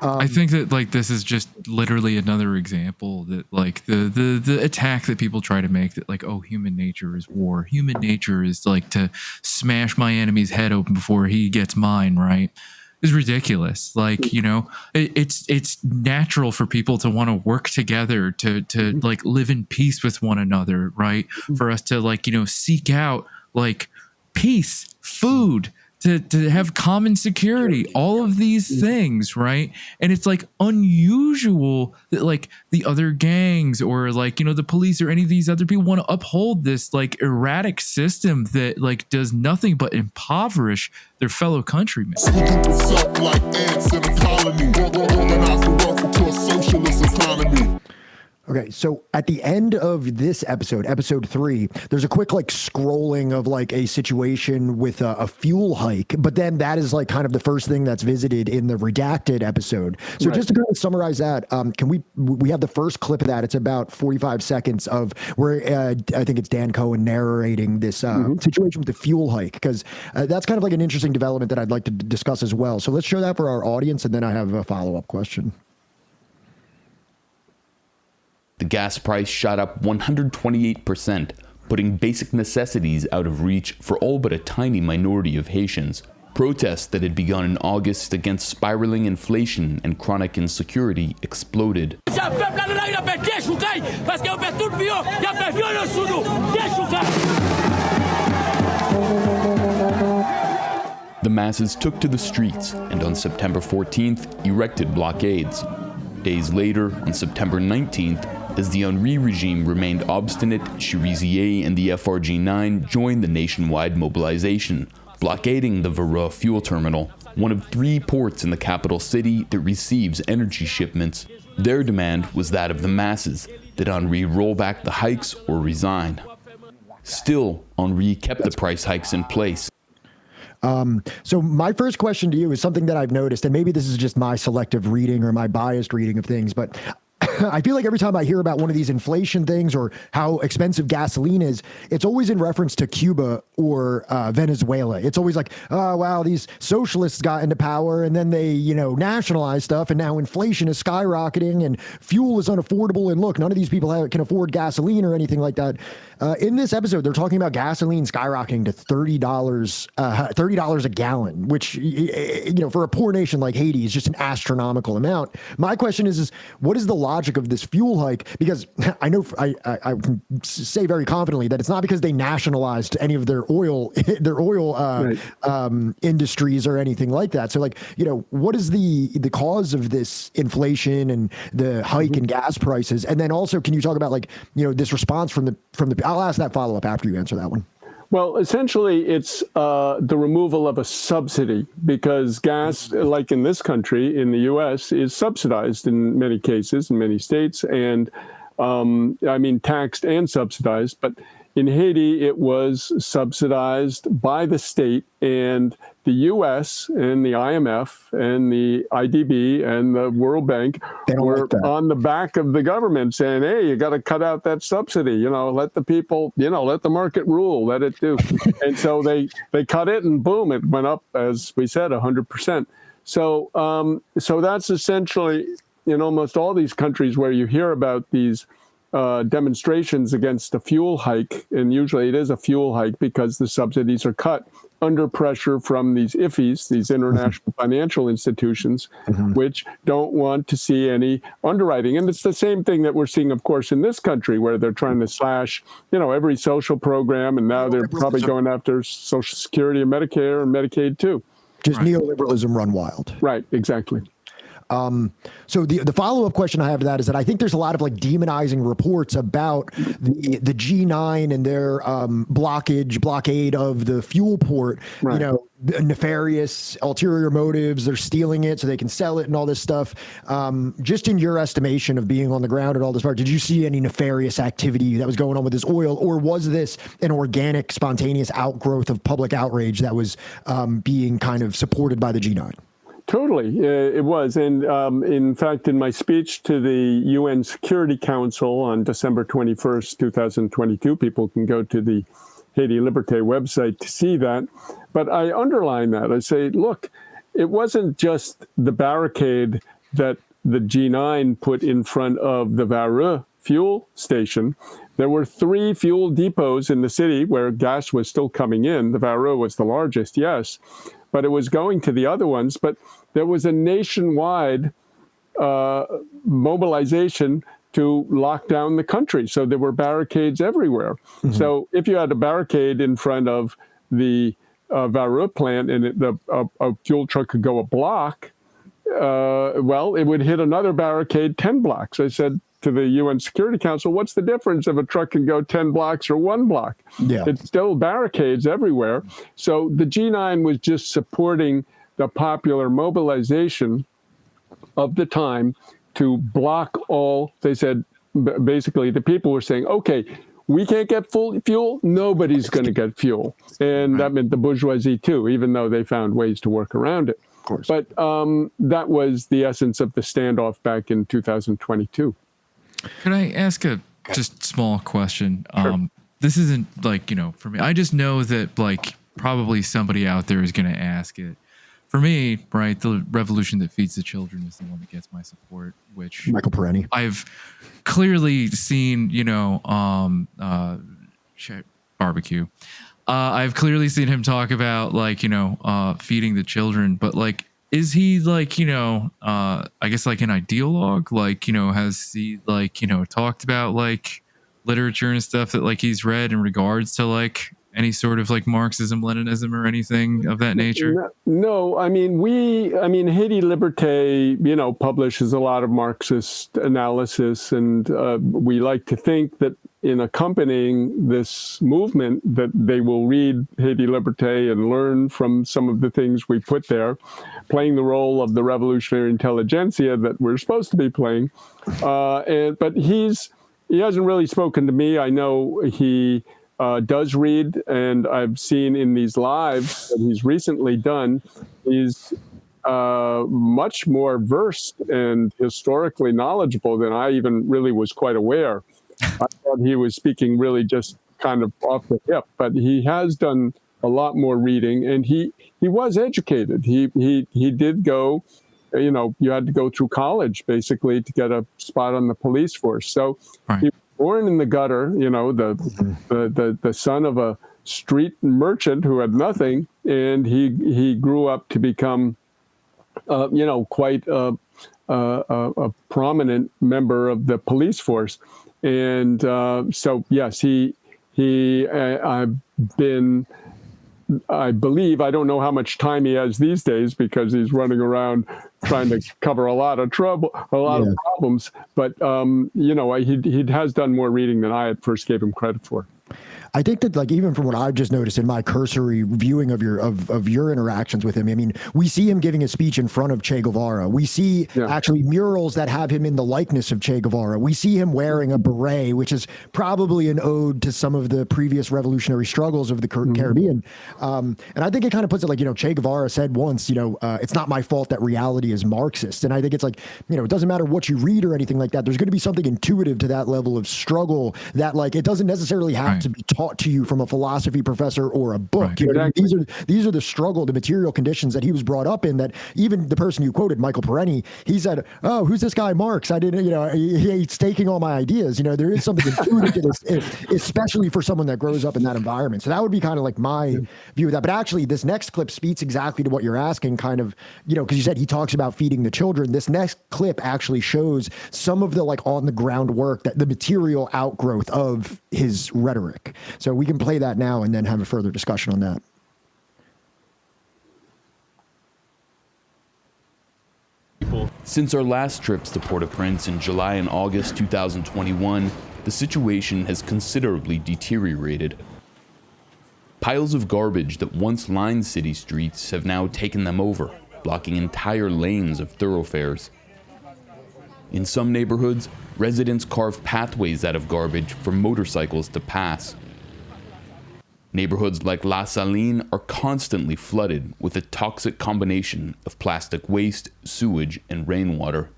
I think that like this is just literally another example that like the attack that people try to make that like, oh, human nature is war. Human nature is like to smash my enemy's head open before he gets mine, right? Is ridiculous. Like, you know, it's natural for people to want to work together to like live in peace with one another, right? For us to like, you know, seek out like peace, food, to have common security, all of these things, right? And it's like unusual that like the other gangs or like, you know, the police or any of these other people want to uphold this like erratic system that like does nothing but impoverish their fellow countrymen. Like ants in a colony, organize the wealth into a socialist economy. Okay, so at the end of this episode 3, there's a quick like scrolling of like a situation with a fuel hike, but then that is like kind of the first thing that's visited in the redacted episode. So just to kind of summarize that, can we have the first clip of that? It's about 45 seconds of where I think it's Dan Cohen narrating this situation with the fuel hike, because that's kind of like an interesting development that I'd like to discuss as well. So let's show that for our audience, and then I have a follow-up question. The gas price shot up 128%, putting basic necessities out of reach for all but a tiny minority of Haitians. Protests that had begun in August against spiraling inflation and chronic insecurity exploded. The masses took to the streets and on September 14th erected blockades. Days later, on September 19th, as the Henri regime remained obstinate, Cherizier and the FRG-9 joined the nationwide mobilization, blockading the Vera fuel terminal, one of 3 ports in the capital city that receives energy shipments. Their demand was that of the masses, that Henri roll back the hikes or resign. Still, Henri kept the price hikes in place. So my first question to you is something that I've noticed, and maybe this is just my selective reading or my biased reading of things, but I feel like every time I hear about one of these inflation things or how expensive gasoline is, it's always in reference to Cuba or Venezuela. It's always like, oh, wow, these socialists got into power and then they, you know, nationalized stuff, and now inflation is skyrocketing and fuel is unaffordable. And look, none of these people can afford gasoline or anything like that. In this episode, they're talking about gasoline skyrocketing to $30 a gallon, which, you know, for a poor nation like Haiti is just an astronomical amount. My question is what is the logic of this fuel hike? Because I know I can say very confidently that it's not because they nationalized any of their oil industries or anything like that. So, like, you know, what is the cause of this inflation and the hike in gas prices? And then also, can you talk about, like, you know, this response from the I'll ask that follow up after you answer that one. Well, essentially, it's the removal of a subsidy, because gas, like in this country, in the U.S., is subsidized in many cases, in many states, and I mean taxed and subsidized. But in Haiti, it was subsidized by the state, and the U.S. and the IMF and the IDB and the World Bank were on the back of the government saying, hey, you got to cut out that subsidy, you know, let the people, you know, let the market rule, let it do. And so they cut it, and boom, it went up, as we said, 100%. So that's essentially in almost all these countries where you hear about these demonstrations against a fuel hike, and usually it is a fuel hike because the subsidies are cut under pressure from these IFIs, these international financial institutions, which don't want to see any underwriting. And it's the same thing that we're seeing, of course, in this country, where they're trying to slash, you know, every social program, and now they're probably going after Social Security and Medicare and Medicaid too. Just neoliberalism run wild. Right, exactly. So the follow-up question I have to that is that I think there's a lot of like demonizing reports about the G9 and their blockade of the fuel port, you know, nefarious ulterior motives. They're stealing it so they can sell it and all this stuff. Just in your estimation of being on the ground and all this part, did you see any nefarious activity that was going on with this oil, or was this an organic, spontaneous outgrowth of public outrage that was being kind of supported by the G9? Totally, it was. And in fact, in my speech to the UN Security Council on December 21st, 2022, people can go to the Haiti Liberte website to see that. But I underline that. I say, look, it wasn't just the barricade that the G9 put in front of the Vareux fuel station. There were 3 fuel depots in the city where gas was still coming in. The Vareux was the largest, yes, but it was going to the other ones. But there was a nationwide mobilization to lock down the country. So there were barricades everywhere. Mm-hmm. So if you had a barricade in front of the Vareux plant and a fuel truck could go a block, well, it would hit another barricade 10 blocks. I said to the UN Security Council, what's the difference if a truck can go 10 blocks or 1 block? Yeah. It's still barricades everywhere. So the G9 was just supporting the popular mobilization of the time to block all. They said, basically, the people were saying, okay, we can't get full fuel, nobody's going to get fuel. And that meant the bourgeoisie too, even though they found ways to work around it. Of course. But that was the essence of the standoff back in 2022. Could I ask a just small question? Sure. This isn't like, for me, I just know that like probably somebody out there is going to ask it. For me, right, the revolution that feeds the children is the one that gets my support, which Michael Parenti. I've clearly seen, barbecue. I've clearly seen him talk about like, feeding the children, but like, is he like, I guess like an ideologue? Like, has he like, talked about like literature and stuff that like he's read in regards to like any sort of like Marxism, Leninism, or anything of that nature? No, I mean, Haiti Liberte, publishes a lot of Marxist analysis, and we like to think that in accompanying this movement that they will read Haiti Liberte and learn from some of the things we put there, playing the role of the revolutionary intelligentsia that we're supposed to be playing. But he hasn't really spoken to me. I know he does read, and I've seen in these lives that he's recently done, he's much more versed and historically knowledgeable than I even really was quite aware. I thought he was speaking really just kind of off the hip, but he has done a lot more reading, and he was educated. He did go, you had to go through college basically to get a spot on the police force. So he was born in the gutter, the son of a street merchant who had nothing, and he grew up to become, quite a prominent member of the police force. And so, yes, I believe, I don't know how much time he has these days because he's running around trying to cover a lot of problems. But, he has done more reading than I at first gave him credit for. I think that, like, even from what I've just noticed in my cursory viewing of your interactions with him, I mean, we see him giving a speech in front of Che Guevara. We see actually murals that have him in the likeness of Che Guevara. We see him wearing a beret, which is probably an ode to some of the previous revolutionary struggles of the Caribbean. And I think it kind of puts it like, Che Guevara said once, it's not my fault that reality is Marxist. And I think it's like, it doesn't matter what you read or anything like that. There's going to be something intuitive to that level of struggle that, like, it doesn't necessarily have to be taught to you from a philosophy professor or a book. These are the struggle, the material conditions that he was brought up in, that even the person you quoted, Michael Parenti, he said, oh, who's this guy Marx? I didn't, he's taking all my ideas. There is something intuitive to this, especially for someone that grows up in that environment. So that would be kind of like my view of that. But actually, this next clip speaks exactly to what you're asking, kind of, because you said he talks about feeding the children. This next clip actually shows some of the like on the ground work, that the material outgrowth of his rhetoric. So we can play that now and then have a further discussion on that. Since our last trips to Port-au-Prince in July and August 2021, the situation has considerably deteriorated. Piles of garbage that once lined city streets have now taken them over, blocking entire lanes of thoroughfares. In some neighborhoods, residents carve pathways out of garbage for motorcycles to pass. Neighborhoods like La Saline are constantly flooded with a toxic combination of plastic waste, sewage, and rainwater.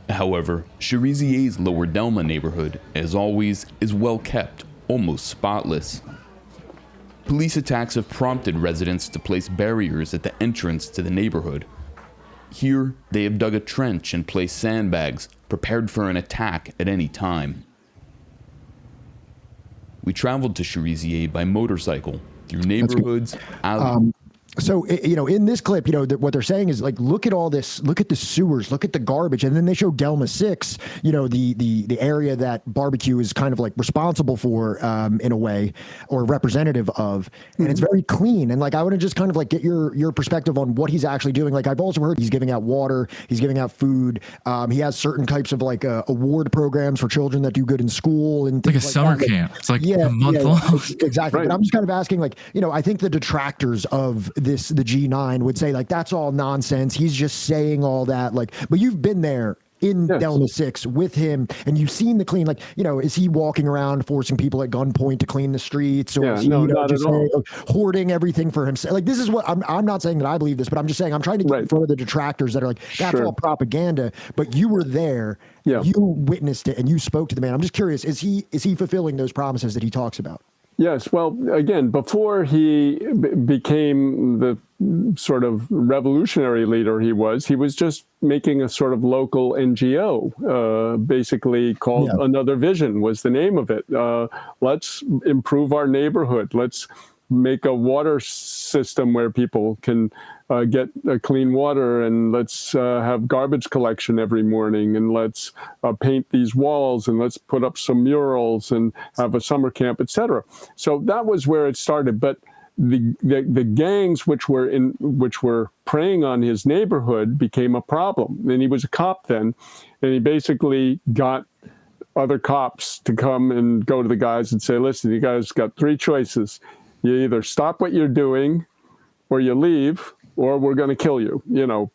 However, Cherizier's Lower Delma neighborhood, as always, is well kept, almost spotless. Police attacks have prompted residents to place barriers at the entrance to the neighborhood. Here, they have dug a trench and placed sandbags, prepared for an attack at any time. We traveled to Cherizier by motorcycle, through neighborhoods, alleys. So, in this clip, what they're saying is like, look at all this, look at the sewers, look at the garbage. And then they show Delma 6, the area that barbecue is kind of like responsible for, in a way, or representative of. And it's very clean. And like, I want to just kind of like get your perspective on what he's actually doing. Like, I've also heard he's giving out water, he's giving out food. He has certain types of like award programs for children that do good in school and like a things summer that. camp. It's like a month long. Exactly. Right. But I'm just kind of asking, like, I think the detractors of the G9 would say like, that's all nonsense. He's just saying all that. Like, but you've been there in Delma 6 with him and you've seen the clean, like, is he walking around forcing people at gunpoint to clean the streets, or is he, not just at all. hoarding everything for himself? Like, this is what I'm not saying that I believe this, but I'm just saying I'm trying to get in front of the detractors that are like, that's all propaganda, but you were there, you witnessed it and you spoke to the man. I'm just curious, is he fulfilling those promises that he talks about? Yes. Well, again, before he became the sort of revolutionary leader he was just making a sort of local NGO, basically called Another Vision was the name of it. Let's improve our neighborhood. Let's make a water system where people can get clean water, and let's have garbage collection every morning, and let's paint these walls, and let's put up some murals and have a summer camp, etc. So that was where it started. But the gangs which were preying on his neighborhood became a problem. And he was a cop then, and he basically got other cops to come and go to the guys and say, listen, you guys got three choices. You either stop what you're doing, or you leave, or we're going to kill you.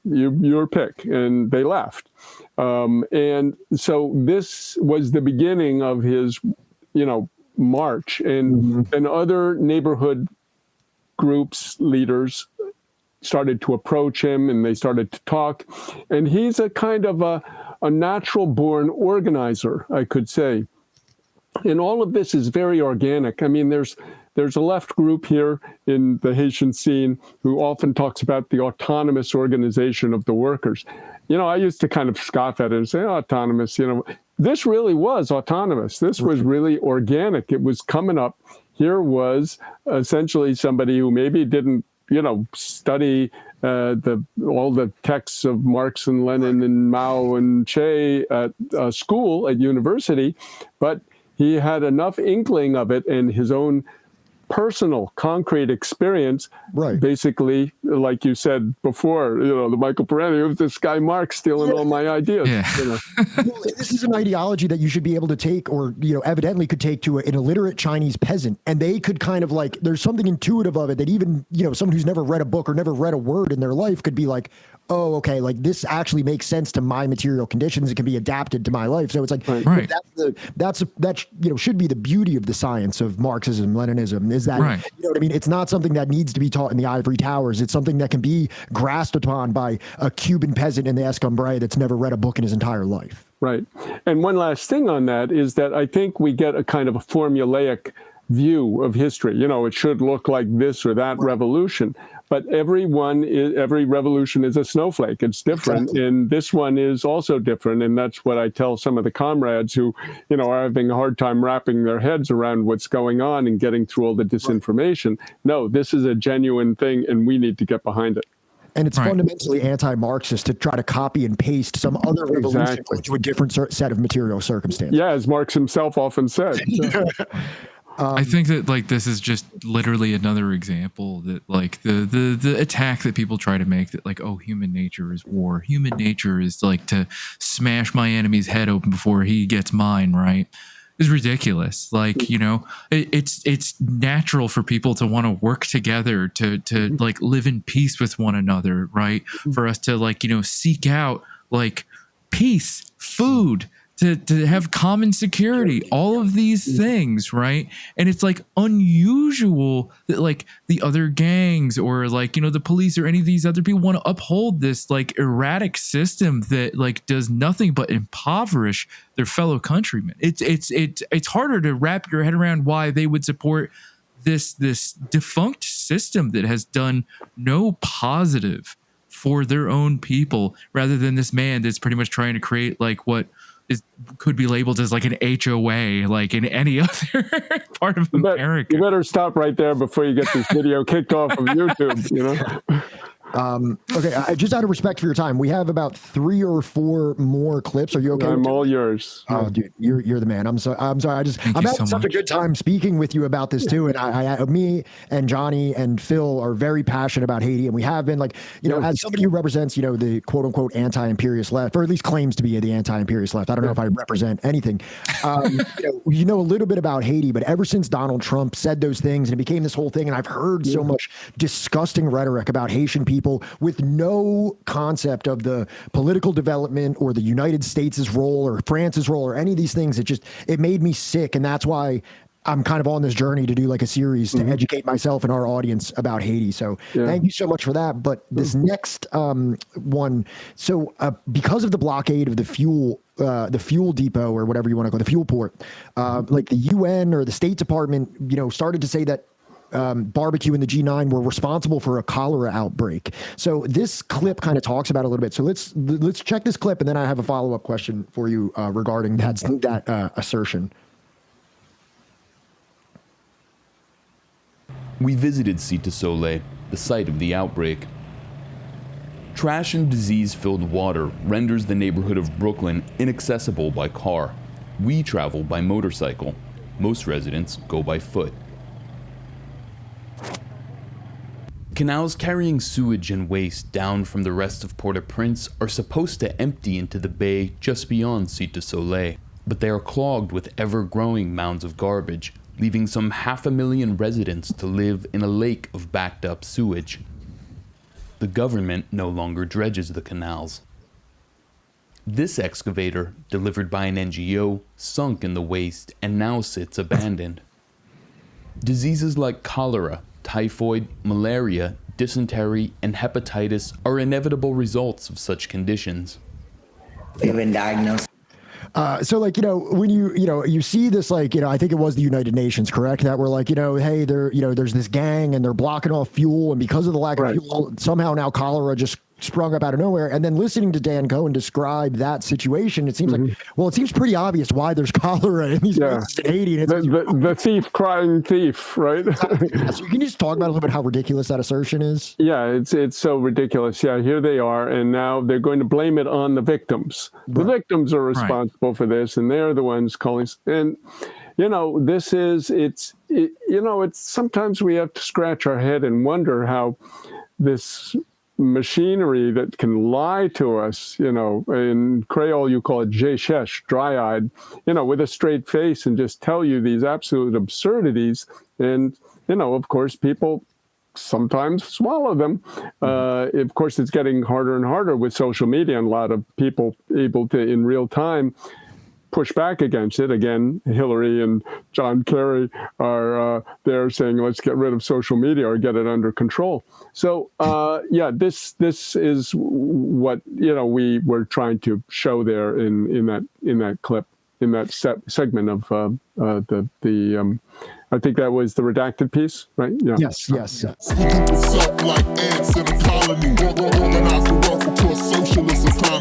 Your pick. And they left. And so this was the beginning of his, march. And other neighborhood groups, leaders started to approach him, and they started to talk. And he's a kind of a natural born organizer, I could say. And all of this is very organic. I mean, there's a left group here in the Haitian scene who often talks about the autonomous organization of the workers. I used to kind of scoff at it and say, autonomous, this really was autonomous. This was really organic. It was coming up. Here was essentially somebody who maybe didn't, study all the texts of Marx and Lenin and Mao and Che at school, at university, but he had enough inkling of it and his own personal, concrete experience, basically, like you said before, the Michael Parenti, of this guy Marx stealing all my ideas. Well, this is an ideology that you should be able to take, or, evidently could take to an illiterate Chinese peasant, and they could kind of like, there's something intuitive of it that even, someone who's never read a book or never read a word in their life could be like, oh, okay, like this actually makes sense to my material conditions. It can be adapted to my life. So it's like, that should be the beauty of the science of Marxism, Leninism, is that, it's not something that needs to be taught in the ivory towers. It's something that can be grasped upon by a Cuban peasant in the Escambray that's never read a book in his entire life. Right. And one last thing on that is that I think we get a kind of a formulaic view of history. It should look like this or that revolution. But every revolution is a snowflake. It's different. And this one is also different. And that's what I tell some of the comrades who, are having a hard time wrapping their heads around what's going on and getting through all the disinformation. No, this is a genuine thing, and we need to get behind it. And it's fundamentally anti-Marxist to try to copy and paste some other revolution to a different set of material circumstances. Yeah, as Marx himself often said. I think that like this is just literally another example that like the attack that people try to make, that like, oh, human nature is war. Human nature is like to smash my enemy's head open before he gets mine, right? Is ridiculous. Like, it's natural for people to want to work together, to like live in peace with one another, right? For us to like, seek out like peace, food, to have common security, all of these things, right? And it's like unusual that like the other gangs or like, the police or any of these other people want to uphold this like erratic system that like does nothing but impoverish their fellow countrymen. It's harder to wrap your head around why they would support this defunct system that has done no positive for their own people, rather than this man that's pretty much trying to create like what could be labeled as like an HOA, like in any other part of America. You better stop right there before you get this video kicked off of YouTube, you know? Okay, just out of respect for your time, we have about 3 or 4 more clips. Are you okay? I'm all yours. Oh, dude, you're the man. I'm sorry. I'm having such a good time speaking with you about this too. And me and Johnny and Phil are very passionate about Haiti, and we have been, like, you know, as somebody who represents, you know, the quote unquote anti-imperialist left, or at least claims to be the anti-imperialist left. I don't know if I represent anything. You know a little bit about Haiti, but ever since Donald Trump said those things and it became this whole thing, and I've heard so much disgusting rhetoric about Haitian people with no concept of the political development or the United States' role or France's role or any of these things. It made me sick. And that's why I'm kind of on this journey to do like a series to educate myself and our audience about Haiti. So thank you so much for that. But this next one, so because of the blockade of the fuel depot, or whatever you want to call it, the fuel port, like the UN or the State Department, you know, started to say that barbecue and the G9 were responsible for a cholera outbreak. So this clip kind of talks about it a little bit. So let's check this clip, and then I have a follow-up question for you regarding that assertion. We visited Cité Soleil, the site of the outbreak. Trash and disease-filled water renders the neighborhood of Brooklyn inaccessible by car. We travel by motorcycle. Most residents go by foot. Canals carrying sewage and waste down from the rest of Port-au-Prince are supposed to empty into the bay just beyond Cité Soleil, but they are clogged with ever-growing mounds of garbage, leaving some 500,000 residents to live in a lake of backed-up sewage. The government no longer dredges the canals. This excavator, delivered by an NGO, sunk in the waste and now sits abandoned. Diseases like cholera, typhoid, malaria, dysentery, and hepatitis are inevitable results of such conditions. We've been diagnosed. So, like, you know, when you see this, like, you know, I think it was the United Nations, correct? That were like, you know, hey, there's this gang and they're blocking off fuel, and because of the lack of fuel, somehow now cholera just sprung up out of nowhere. And then listening to Dan Cohen describe that situation, it seems like, well, it seems pretty obvious why there's cholera in these places in Haiti. And the thief crying thief, right? So can you just talk about a little bit how ridiculous that assertion is? Yeah, it's so ridiculous. Yeah, here they are, and now they're going to blame it on the victims. The victims are responsible for this, and they're the ones calling. And you know, it's sometimes we have to scratch our head and wonder how this machinery that can lie to us, you know, in Creole you call it jéchesh, dry-eyed, you know, with a straight face, and just tell you these absolute absurdities. And, you know, of course, people sometimes swallow them. Of course, it's getting harder and harder with social media, and a lot of people able to, in real time, push back against it. Again, Hillary and John Kerry are there saying, let's get rid of social media or get it under control. So, this is what, you know, we were trying to show there in that clip, in that segment of I think that was the redacted piece, right? Yeah. Yes. We keep us up like ants in a colony. Organize the wealth into a socialist economy.